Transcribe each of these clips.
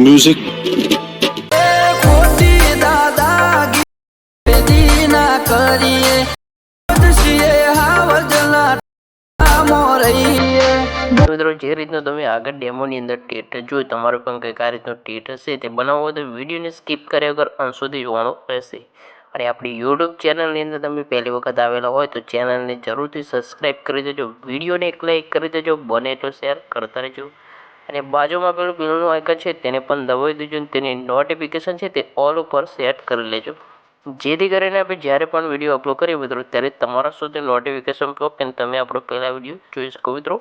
music. મિત્રો જે રીતનું તમે આગળ ડેમોની અંદર ટેટર જોયું, તમારું પણ કંઈક આ રીતનું ટેટર છે તે બનાવવો હોય તો વિડીયોને સ્કીપ કર્યા વગર અંત સુધી જોવાનું રહેશે. અને આપણી યુટ્યુબ ચેનલની અંદર તમે પહેલી વખત આવેલા હોય તો ચેનલને જરૂરથી સબસ્ક્રાઈબ કરી દેજો, વિડીયોને એક લાઈક કરી દેજો, બને તો શેર કરતા રહેજો. અને બાજુમાં પેલું બેલનું આઇકન છે તેને પણ દબાવી દેજો અને તેની નોટિફિકેશન છે તે ઓલ ઉપર સેટ કરી લેજો, જેથી કરીને આપણે જ્યારે પણ વિડીયો અપલોડ કરીએ મિત્રો ત્યારે તમારા સુધી નોટિફિકેશન પહોંચે અને તમે આપણો પહેલા વિડીયો જોઈ શકો. મિત્રો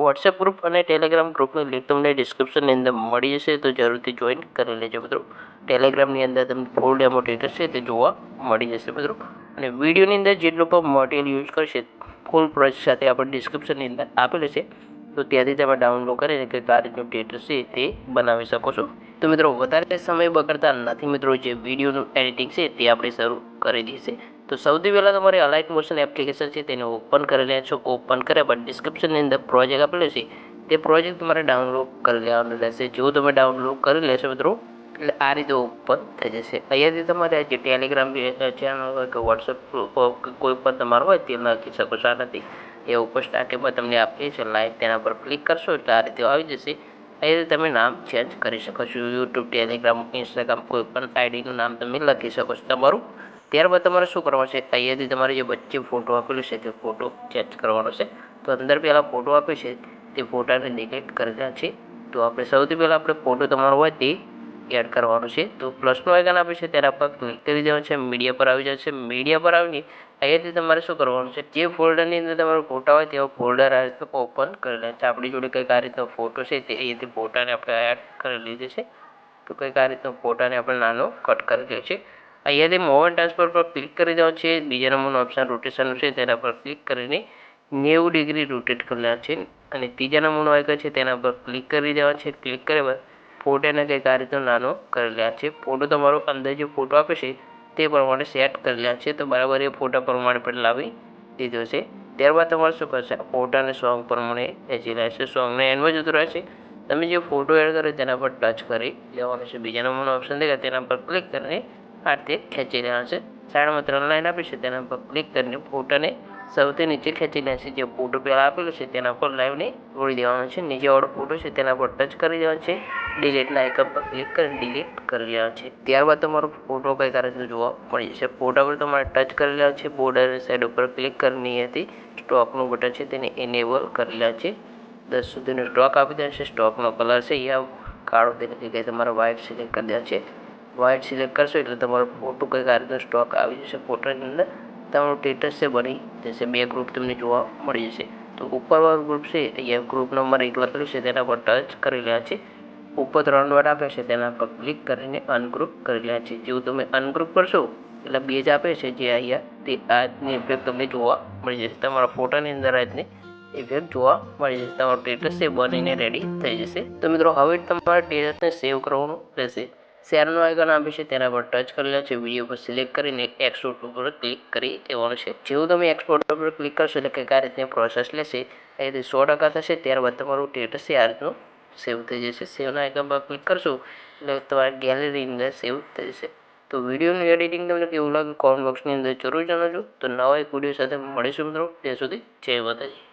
વોટ્સએપ ગ્રુપ અને ટેલિગ્રામ ગ્રુપની લિંક તમને ડિસ્ક્રિપ્શનની અંદર મળી જશે, તો જરૂરથી જોઈન કરી લેજો મિત્રો. ટેલિગ્રામની અંદર તમને ફૂલ ડેમો ટેટર છે તે જોવા મળી જશે મિત્રો. અને વિડીયોની અંદર જેટલું પણ મટીરિયલ યુઝ કરશે ફૂલ પ્રોસેસ સાથે આપણે ડિસ્ક્રિપ્શનની અંદર આપેલું છે, તો ત્યાંથી તમે ડાઉનલોડ કરીને કે આ રીતનું ટેટર છે તે બનાવી શકો છો. તો મિત્રો વધારે સમય બગડતા નથી મિત્રો, જે વિડીયોનું એડિટિંગ છે તે આપણે શરૂ કરી દઈશે. તો સૌથી પહેલાં તમારે અલાઇટ મોશન એપ્લિકેશન છે તેને ઓપન કરી લેવા છો. ઓપન કર્યા બાદ ડિસ્ક્રિપ્શનની અંદર પ્રોજેક્ટ આપેલો છે તે પ્રોજેક્ટ તમારે ડાઉનલોડ કરી લેવાનું રહેશે. જેવું તમે ડાઉનલોડ કરી લેશો મિત્રો એટલે આ રીતે ઓપન થઈ જશે. અહીંયાથી તમારે જે ટેલિગ્રામ ચેનલ હોય કે વોટ્સએપ કોઈ પણ તમારું હોય તે લખી શકો છો. આનાથી એ ઉપર સ્ટાર્ટિંગમાં તમને આપીએ છે લાઈવ, તેના પર ક્લિક કરશો એટલે આ રીતે આવી જશે. અહીંયાથી તમે નામ ચેન્જ કરી શકો છો, યુટ્યુબ, ટેલિગ્રામ, ઇન્સ્ટાગ્રામ કોઈ પણ આઈડીનું નામ તમે લખી શકો છો તમારું. ત્યારબાદ તમારે શું કરવાનું છે, અહીંયાથી તમારે જે વચ્ચે ફોટો આપેલું છે તે ફોટો ચેન્જ કરવાનો છે. તો અંદર પહેલાં ફોટો આપ્યો છે તે ફોટાને ડિલીટ કરેલા છે. તો આપણે સૌથી પહેલાં આપણે ફોટો તમારો હોય તે એડ કરવાનો છે. તો પ્લસનું આઇકન આપ્યું છે તેના પર ક્લિક કરી દેવાનું છે, મીડિયા પર આવી જશે. મીડિયા પર આવીને અહીંયાથી તમારે શું કરવાનું છે, જે ફોલ્ડરની અંદર તમારો ફોટા હોય તેવો ફોલ્ડર આ રીતે ઓપન કરી લે છે. આપણી જોડે કંઈક આ રીતનો ફોટો છે તે અહીંયાથી ફોટાને આપણે એડ કરી લીધો છે. તો કંઈક આ રીતનો ફોટાને આપણે નાનો કટ કરી દે છે. અહીંયાથી મોવન ટ્રાન્સફર પર ક્લિક કરી દેવાનું છે. બીજા નંબરનું ઓપ્શન રોટેશનનું છે તેના પર ક્લિક કરીને 90 ડિગ્રી રોટેટ કરી લેવાનું છે. અને ત્રીજા નંબરનું આઇકન છે તેના પર ક્લિક કરી દેવાનું છે. ક્લિક કર્યા બાદ ફોટાને કંઈક આ રીતનો નાનો કરી લેવાનો છે. ફોટો તમારો અંદર જે ફોટો આપે છે તે પ્રમાણે સેટ કરી લેવાનો છે. તો બરાબર એ ફોટા પ્રમાણે પણ લાવી દીધો છે. ત્યારબાદ તમારે શું કરશે, ફોટાને સોંગ પ્રમાણે ખેંચી લેશે. સોંગને એન્ડમાં જતું રહેશે. તમે જે ફોટો એડ કર્યો તેના પર ટચ કરી લેવાનું છે. બીજા નંબરનો ઓપ્શન દેખાય તેના પર ક્લિક કરીને આ રીતે ખેંચી લેવાનું છે. સાઈડમાં 3 લાઈન આપી છે તેના પર ક્લિક કરીને ફોટાને સૌથી નીચે ખેંચી લેશે. જે ફોટો પહેલાં આપેલો છે તેના પર લાઈવને જોડી દેવાનો છે. નીચેવાળો ફોટો છે તેના પર ટચ કરી દેવાનો છે. ડિલીટના આઇકન પર ક્લિક કરીને ડિલીટ કરી લેવાનો છે. ત્યારબાદ તમારો ફોટો કંઈક આ રીતે જોવા મળી જશે. ફોટા પર તમારે ટચ કરી લેવાનો છે. બોર્ડરની સાઈડ ઉપર ક્લિક કરીને અહીંયાથી સ્ટોકનું બટન છે તેને એનેબલ કરી લેવાનું છે. 10 સુધીનો સ્ટોક આપી દેવાનો છે. સ્ટોકનો કલર છે અહીંયા કાળો તેની જગ્યાએ તમારે વ્હાઇટ સિલેક્ટ કરી દેવાનો છે. વ્હાઇટ સિલેક્ટ કરશો એટલે તમારો ફોટો કંઈક આ રીતનો સ્ટોક આવી જશે. ફોટાની અંદર તમારું સ્ટેટસ છે બની જશે. 2 ગ્રુપ તમને જોવા મળી જશે. તો ઉપરવાળું ગ્રુપ છે અહીંયા ગ્રુપ નંબર 1 લખેલું છે તેના પર ટચ કરી લેવાનું છે. ઉપર 3 ડોટ આપ્યા છે તેના પર ક્લિક કરીને અનગ્રુપ કરી લેવાનું છે. જેવું તમે અનગ્રુપ કરશો એટલે બે જ આપે છે જે અહીંયા તે આજની ઇફેક્ટ તમને જોવા મળી જશે. તમારા ફોટાની અંદર આજની ઇફેક્ટ જોવા મળી જશે. તમારું સ્ટેટસ છે બનીને રેડી થઈ જશે. તો મિત્રો હવે તમારે સ્ટેટસને સેવ કરવાનું રહેશે. શેરનું આઇકન આપે છે તેના પર ટચ કરી લેવાનું છે. વિડીયો પર સિલેક્ટ કરીને એક્સપોર્ટ ઉપર ક્લિક કરી દેવાનું છે. જેવું તમે એક્સપોર્ટ પર ક્લિક કરશો એટલે કંઈક આ રીતની પ્રોસેસ લેશે. અહીંથી 100% થશે. ત્યારબાદ તમારું સ્ટેટસ છે આ રીતનું સેવ થઈ જશે. સેવના આઇકન પર ક્લિક કરશો એટલે તમારી ગેલેરીની અંદર સેવ થઈ જશે. તો વિડીયોનું એડિટિંગ તમને કેવું લાગે કોમેન્ટ બોક્સની અંદર જરૂર જણાવજો. તો નવા એક વિડીયો સાથે મળીશું મિત્રો. ત્યાં સુધી જય માતાજી.